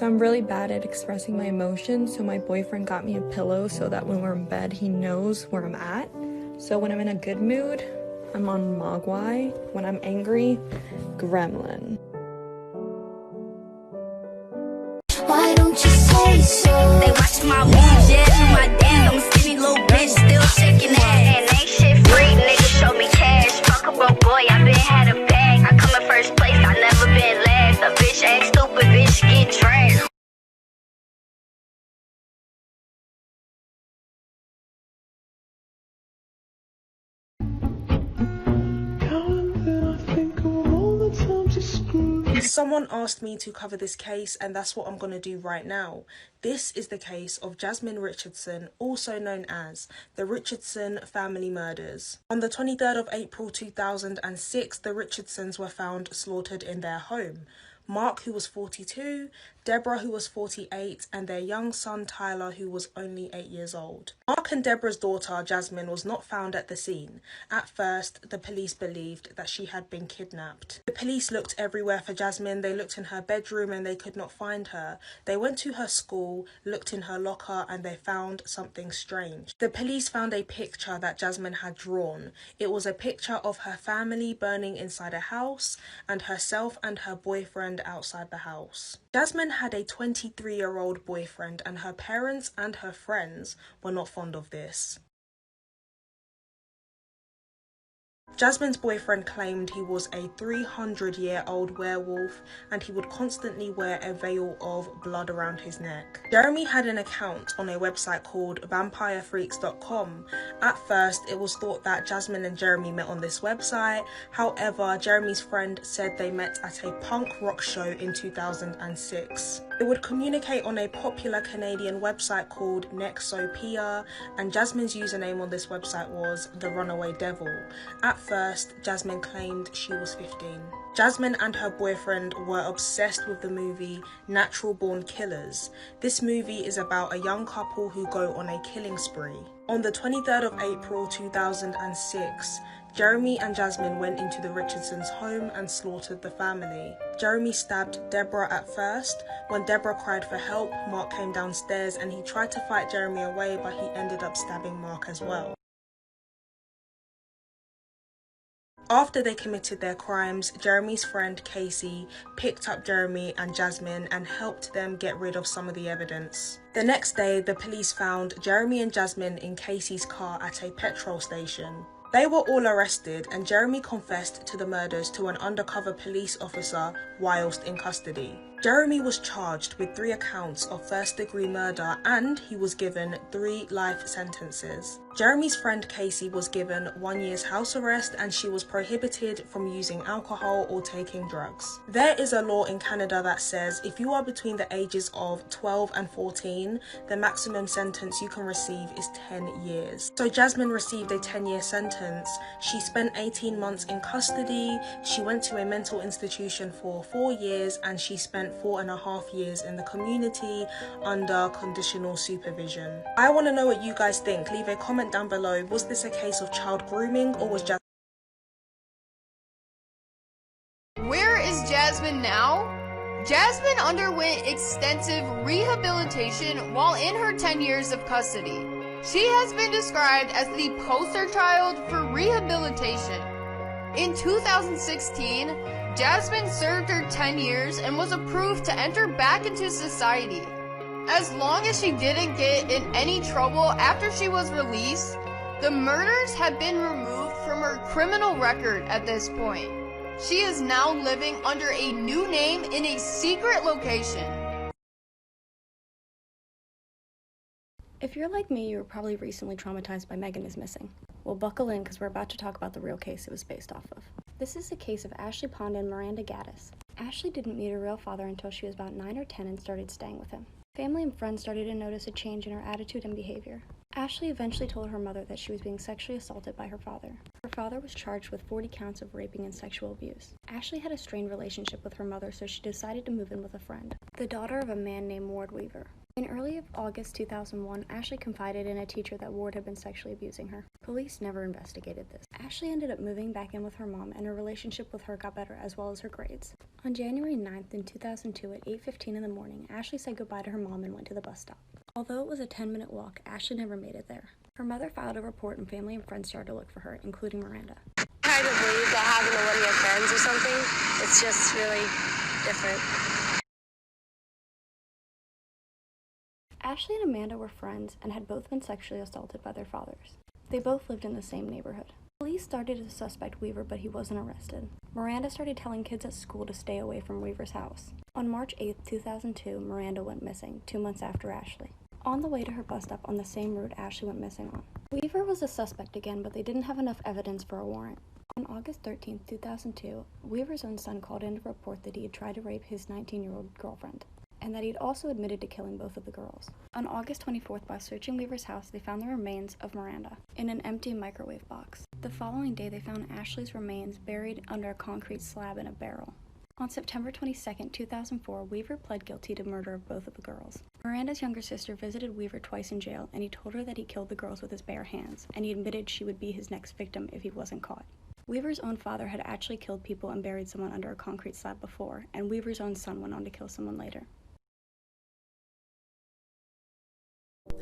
I'm really bad at expressing my emotions, so my boyfriend got me a pillow so that when we're in bed, he knows where I'm at. So when I'm in a good mood, I'm on Mogwai. When I'm angry, Gremlin. Why don't you say so? They watch my moves, yeah, do my dance. I'm a skinny little bitch, still shaking ass. And ain't shit free, niggas show me cash. Fuck a broke boy, I been had a bag. I come in first place, I never been last. A bitch act stupid, bitch get trashed. Someone asked me to cover this case, and that's what I'm going to do right now. This is the case of Jasmine Richardson, also known as the Richardson family murders. On the 23rd of April 2006, the Richardsons were found slaughtered in their home. Mark, who was 42, Deborah, who was 48, and their young son Tyler, who was only 8 years old. Mark and Deborah's daughter Jasmine was not found at the scene. At first, the police believed that she had been kidnapped. The police looked everywhere for Jasmine. They looked in her bedroom and they could not find her. They went to her school, looked in her locker, and they found something strange. The police found a picture that Jasmine had drawn. It was a picture of her family burning inside a house and herself and her boyfriend outside the house. Jasmine had a 23-year-old boyfriend, and her parents and her friends were not fond of this. Jasmine's boyfriend claimed he was a 300-year-old werewolf and he would constantly wear a veil of blood around his neck. Jeremy had an account on a website called vampirefreaks.com. At first, it was thought that Jasmine and Jeremy met on this website. However, Jeremy's friend said they met at a punk rock show in 2006. They would communicate on a popular Canadian website called Nexopia, and Jasmine's username on this website was The Runaway Devil. At first, Jasmine claimed she was 15. Jasmine and her boyfriend were obsessed with the movie Natural Born Killers. This movie is about a young couple who go on a killing spree. On the 23rd of April 2006, Jeremy and Jasmine went into the Richardsons' home and slaughtered the family. Jeremy stabbed Deborah at first. When Deborah cried for help, Mark came downstairs and he tried to fight Jeremy away, but he ended up stabbing Mark as well. After they committed their crimes, Jeremy's friend Casey picked up Jeremy and Jasmine and helped them get rid of some of the evidence. The next day, the police found Jeremy and Jasmine in Casey's car at a petrol station. They were all arrested, and Jeremy confessed to the murders to an undercover police officer whilst in custody. Jeremy was charged with 3 accounts of first-degree murder and he was given 3 life sentences. Jeremy's friend Casey was given 1 year's house arrest and she was prohibited from using alcohol or taking drugs. There is a law in Canada that says if you are between the ages of 12 and 14, the maximum sentence you can receive is 10 years. So Jasmine received a 10-year sentence. She spent 18 months in custody, she went to a mental institution for 4 years, and she spent 4.5 years in the community under conditional supervision. I want to know what you guys think. Leave a comment down below. Was this a case of child grooming, or was Jasmine... Where is Jasmine now? Jasmine underwent extensive rehabilitation while in her 10 years of custody. She has been described as the poster child for rehabilitation. In 2016, Jasmine served her 10 years and was approved to enter back into society. As long as she didn't get in any trouble after she was released, the murders have been removed from her criminal record at this point. She is now living under a new name in a secret location. If you're like me, you were probably recently traumatized by Megan is Missing. Well, buckle in because we're about to talk about the real case it was based off of. This is the case of Ashley Pond and Miranda Gaddis. Ashley didn't meet her real father until she was about 9 or 10 and started staying with him. Family and friends started to notice a change in her attitude and behavior. Ashley eventually told her mother that she was being sexually assaulted by her father. Her father was charged with 40 counts of raping and sexual abuse. Ashley had a strained relationship with her mother, so she decided to move in with a friend, the daughter of a man named Ward Weaver. In early August 2001, Ashley confided in a teacher that Ward had been sexually abusing her. Police never investigated this. Ashley ended up moving back in with her mom, and her relationship with her got better, as well as her grades. On January 9th in 2002 at 8:15 in the morning, Ashley said goodbye to her mom and went to the bus stop. Although it was a 10-minute walk, Ashley never made it there. Her mother filed a report and family and friends started to look for her, including Miranda. Hard to believe that happened to one of your friends or something. It's just really different. Ashley and Amanda were friends and had both been sexually assaulted by their fathers. They both lived in the same neighborhood. Police started to suspect Weaver, but he wasn't arrested. Miranda started telling kids at school to stay away from Weaver's house. On March 8, 2002, Miranda went missing, 2 months after Ashley. On the way to her bus stop on the same route Ashley went missing on. Weaver was a suspect again, but they didn't have enough evidence for a warrant. On August 13, 2002, Weaver's own son called in to report that he had tried to rape his 19-year-old girlfriend, and that he'd also admitted to killing both of the girls. On August 24th, by searching Weaver's house, they found the remains of Miranda in an empty microwave box. The following day, they found Ashley's remains buried under a concrete slab in a barrel. On September 22, 2004, Weaver pled guilty to murder of both of the girls. Miranda's younger sister visited Weaver twice in jail, and he told her that he killed the girls with his bare hands, and he admitted she would be his next victim if he wasn't caught. Weaver's own father had actually killed people and buried someone under a concrete slab before, and Weaver's own son went on to kill someone later.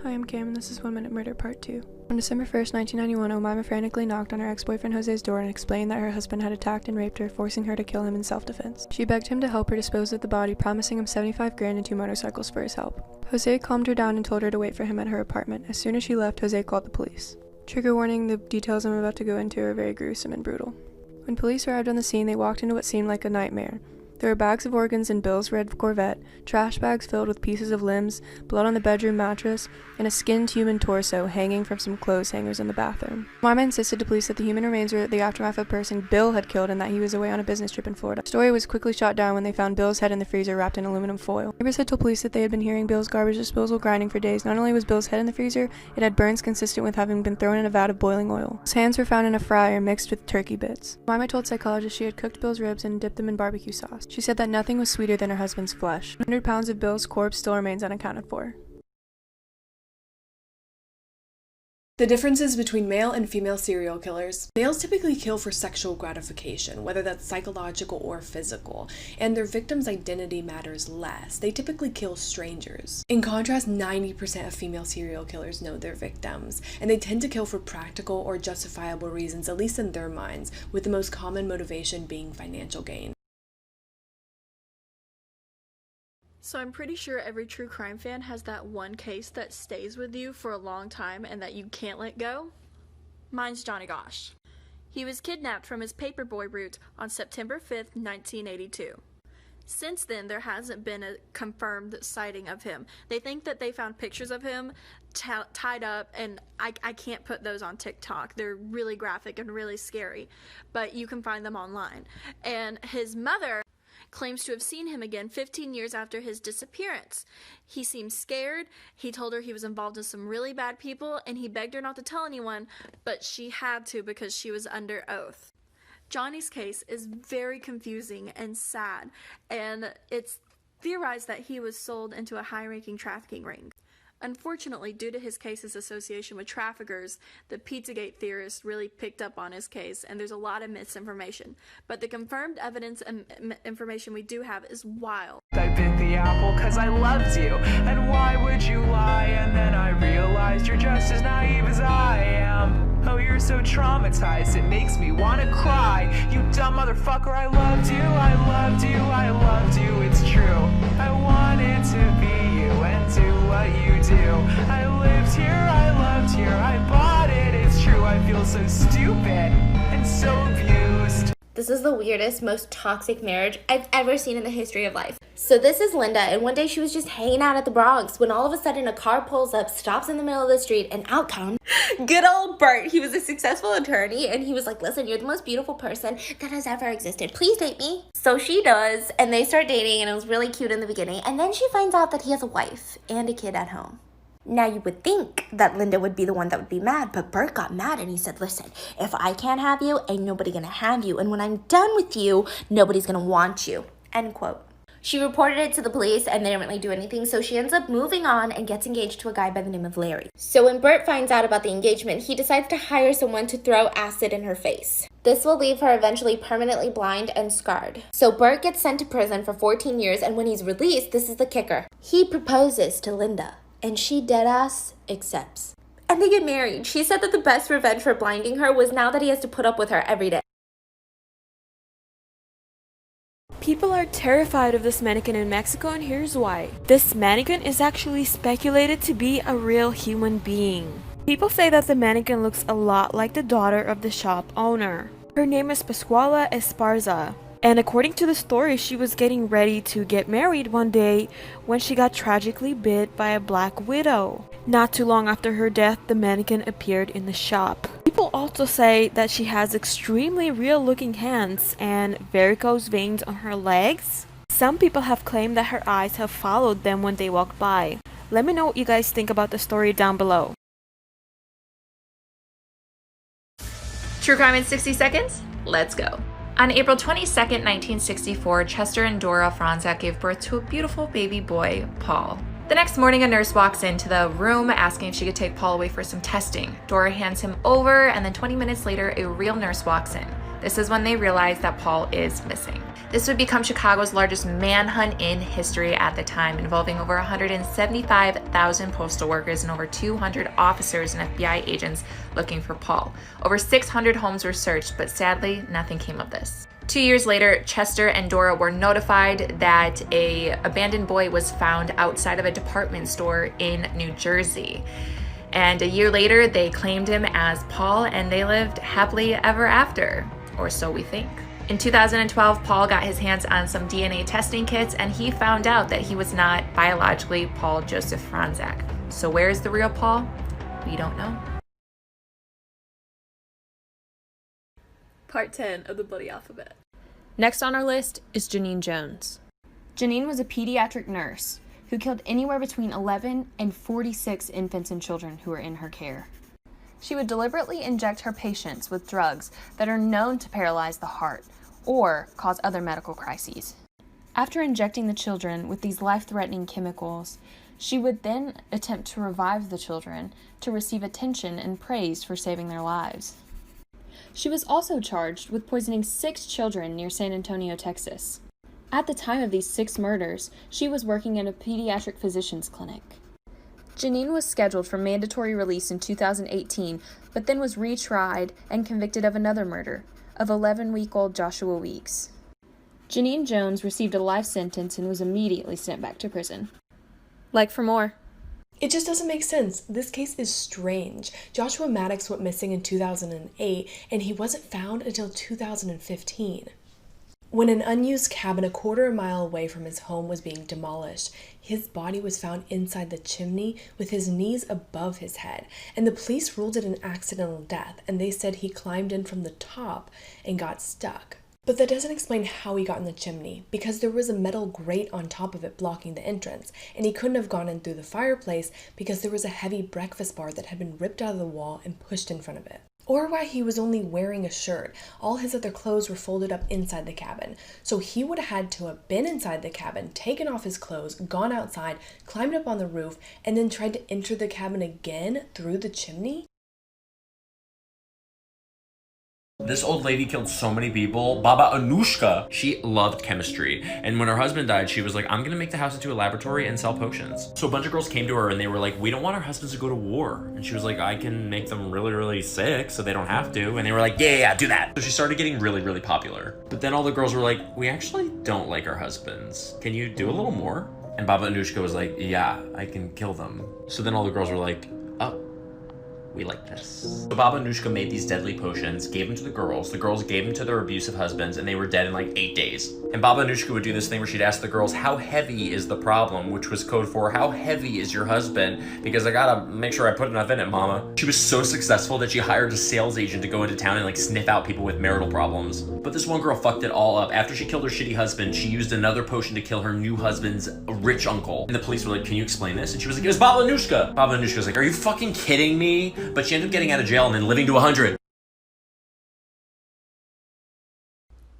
Hi, I'm Cam, and this is 1 Minute Murder Part 2. On December 1st, 1991, Omaima frantically knocked on her ex-boyfriend Jose's door and explained that her husband had attacked and raped her, forcing her to kill him in self-defense. She begged him to help her dispose of the body, promising him $75,000 and 2 motorcycles for his help. Jose calmed her down and told her to wait for him at her apartment. As soon as she left, Jose called the police. Trigger warning, the details I'm about to go into are very gruesome and brutal. When police arrived on the scene, they walked into what seemed like a nightmare. There were bags of organs in Bill's red Corvette, trash bags filled with pieces of limbs, blood on the bedroom mattress, and a skinned human torso hanging from some clothes hangers in the bathroom. Mama insisted to police that the human remains were the aftermath of a person Bill had killed and that he was away on a business trip in Florida. The story was quickly shot down when they found Bill's head in the freezer wrapped in aluminum foil. Neighbors had told police that they had been hearing Bill's garbage disposal grinding for days. Not only was Bill's head in the freezer, it had burns consistent with having been thrown in a vat of boiling oil. His hands were found in a fryer mixed with turkey bits. Mama told psychologists she had cooked Bill's ribs and dipped them in barbecue sauce. She said that nothing was sweeter than her husband's flesh. 100 pounds of Bill's corpse still remains unaccounted for. The differences between male and female serial killers. Males typically kill for sexual gratification, whether that's psychological or physical, and their victim's identity matters less. They typically kill strangers. In contrast, 90% of female serial killers know their victims, and they tend to kill for practical or justifiable reasons, at least in their minds, with the most common motivation being financial gain. So I'm pretty sure every true crime fan has that one case that stays with you for a long time and that you can't let go. Mine's Johnny Gosch. He was kidnapped from his paperboy route on September 5th, 1982. Since then, there hasn't been a confirmed sighting of him. They think that they found pictures of him tied up, and I can't put those on TikTok. They're really graphic and really scary, but you can find them online. And his mother claims to have seen him again 15 years after his disappearance. He seemed scared. He told her he was involved with some really bad people, and he begged her not to tell anyone, but she had to because she was under oath. Johnny's case is very confusing and sad, and it's theorized that he was sold into a high-ranking trafficking ring. Unfortunately, due to his case's association with traffickers, the Pizzagate theorists really picked up on his case, and there's a lot of misinformation. But the confirmed evidence and information we do have is wild. I bit the apple 'cause I loved you, and why would you lie? And then I realized you're just as naive as I am. Oh, you're so traumatized, it makes me wanna cry. You dumb motherfucker, I loved you, I loved you, I loved you, it's true. I wanted to be you and do what you do. I lived here, I loved here, I bought it, it's true. I feel so stupid and so abused. This is the weirdest, most toxic marriage I've ever seen in the history of life. So this is Linda, and one day she was just hanging out at the Bronx when all of a sudden a car pulls up, stops in the middle of the street, and out comes good old Bert. He was a successful attorney, and he was like, listen, you're the most beautiful person that has ever existed. Please date me. So she does, and they start dating, and it was really cute in the beginning. And then she finds out that he has a wife and a kid at home. Now, you would think that Linda would be the one that would be mad, but Bert got mad and he said, listen, if I can't have you, ain't nobody gonna have you. And when I'm done with you, nobody's gonna want you. End quote. She reported it to the police and they didn't really do anything, so she ends up moving on and gets engaged to a guy by the name of Larry. So when Bert finds out about the engagement, he decides to hire someone to throw acid in her face. This will leave her eventually permanently blind and scarred. So Bert gets sent to prison for 14 years, and when he's released, this is the kicker. He proposes to Linda, and she deadass accepts. And they get married. She said that the best revenge for blinding her was now that he has to put up with her every day. People are terrified of this mannequin in Mexico, and here's why. This mannequin is actually speculated to be a real human being. People say that the mannequin looks a lot like the daughter of the shop owner. Her name is Pascuala Esparza, and according to the story, she was getting ready to get married one day when she got tragically bit by a black widow. Not too long after her death, the mannequin appeared in the shop. People also say that she has extremely real-looking hands and varicose veins on her legs. Some people have claimed that her eyes have followed them when they walked by. Let me know what you guys think about the story down below. True crime in 60 seconds? Let's go. On April 22nd, 1964, Chester and Dora Franzak gave birth to a beautiful baby boy, Paul. The next morning, a nurse walks into the room asking if she could take Paul away for some testing. Dora hands him over, and then 20 minutes later, a real nurse walks in. This is when they realize that Paul is missing. This would become Chicago's largest manhunt in history at the time, involving over 175,000 postal workers and over 200 officers and FBI agents looking for Paul. Over 600 homes were searched, but sadly, nothing came of this. 2 years later, Chester and Dora were notified that an abandoned boy was found outside of a department store in New Jersey. And a year later, they claimed him as Paul, and they lived happily ever after, or so we think. In 2012, Paul got his hands on some DNA testing kits, and he found out that he was not biologically Paul Joseph Franzak. So where is the real Paul? We don't know. Part 10 of the Bloody Alphabet. Next on our list is Janine Jones. Janine was a pediatric nurse who killed anywhere between 11 and 46 infants and children who were in her care. She would deliberately inject her patients with drugs that are known to paralyze the heart or cause other medical crises. After injecting the children with these life-threatening chemicals, she would then attempt to revive the children to receive attention and praise for saving their lives. She was also charged with poisoning 6 children near San Antonio, Texas. At the time of these 6 murders, she was working in a pediatric physician's clinic. Janine was scheduled for mandatory release in 2018, but then was retried and convicted of another murder of 11-week-old Joshua Weeks. Janine Jones received a life sentence and was immediately sent back to prison. Like for more. It just doesn't make sense. This case is strange. Joshua Maddox went missing in 2008, and he wasn't found until 2015. When an unused cabin a quarter mile away from his home was being demolished, his body was found inside the chimney with his knees above his head, and the police ruled it an accidental death, and they said he climbed in from the top and got stuck. But that doesn't explain how he got in the chimney, because there was a metal grate on top of it blocking the entrance, and he couldn't have gone in through the fireplace because there was a heavy breakfast bar that had been ripped out of the wall and pushed in front of it. Or why he was only wearing a shirt. All his other clothes were folded up inside the cabin. So he would have had to have been inside the cabin, taken off his clothes, gone outside, climbed up on the roof, and then tried to enter the cabin again through the chimney? This old lady killed so many people. Baba Anujka, she loved chemistry. And when her husband died, she was like, I'm gonna make the house into a laboratory and sell potions. So a bunch of girls came to her and they were like, we don't want our husbands to go to war. And she was like, I can make them really, really sick so they don't have to. And they were like, yeah, do that. So she started getting really, really popular. But then all the girls were like, we actually don't like our husbands. Can you do a little more? And Baba Anujka was like, yeah, I can kill them. So then all the girls were like, oh, we like this. So Baba Anujka made these deadly potions, gave them to the girls gave them to their abusive husbands, and they were dead in like 8 days. And Baba Anujka would do this thing where she'd ask the girls, how heavy is the problem? Which was code for, how heavy is your husband? Because I gotta make sure I put enough in it, mama. She was so successful that she hired a sales agent to go into town and like sniff out people with marital problems. But this one girl fucked it all up. After she killed her shitty husband, she used another potion to kill her new husband's rich uncle. And the police were like, can you explain this? And she was like, it was Baba Anujka. Baba Anujka was like, are you fucking kidding me? But she ended up getting out of jail and then living to 100.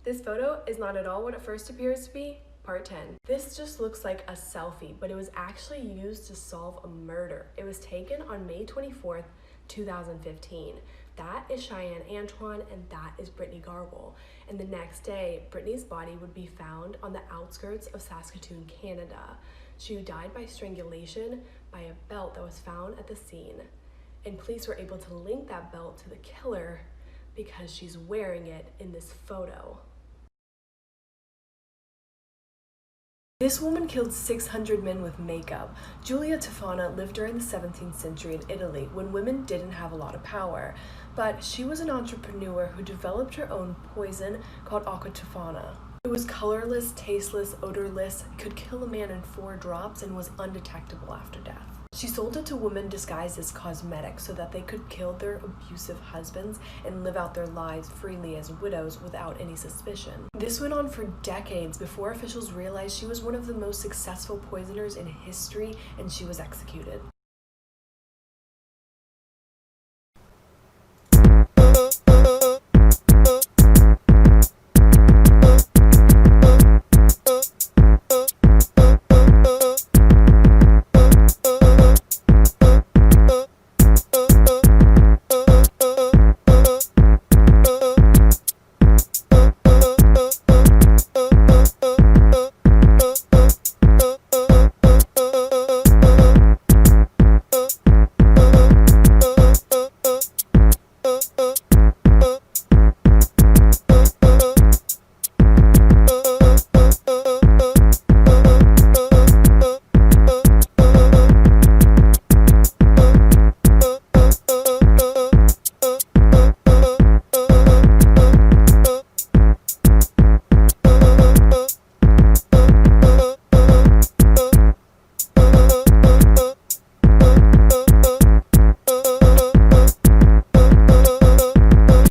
This photo is not at all what it first appears to be. Part 10. This just looks like a selfie, but it was actually used to solve a murder. It was taken on May 24th, 2015. That is Cheyenne Antoine, and that is Brittany Garble. And the next day, Brittany's body would be found on the outskirts of Saskatoon, Canada. She died by strangulation by a belt that was found at the scene. And police were able to link that belt to the killer because she's wearing it in this photo. This woman killed 600 men with makeup. Giulia Tofana lived during the 17th century in Italy when women didn't have a lot of power. But she was an entrepreneur who developed her own poison called acqua tofana. It was colorless, tasteless, odorless, could kill a man in 4 drops, and was undetectable after death. She sold it to women disguised as cosmetic so that they could kill their abusive husbands and live out their lives freely as widows without any suspicion. This went on for decades before officials realized she was one of the most successful poisoners in history, and she was executed.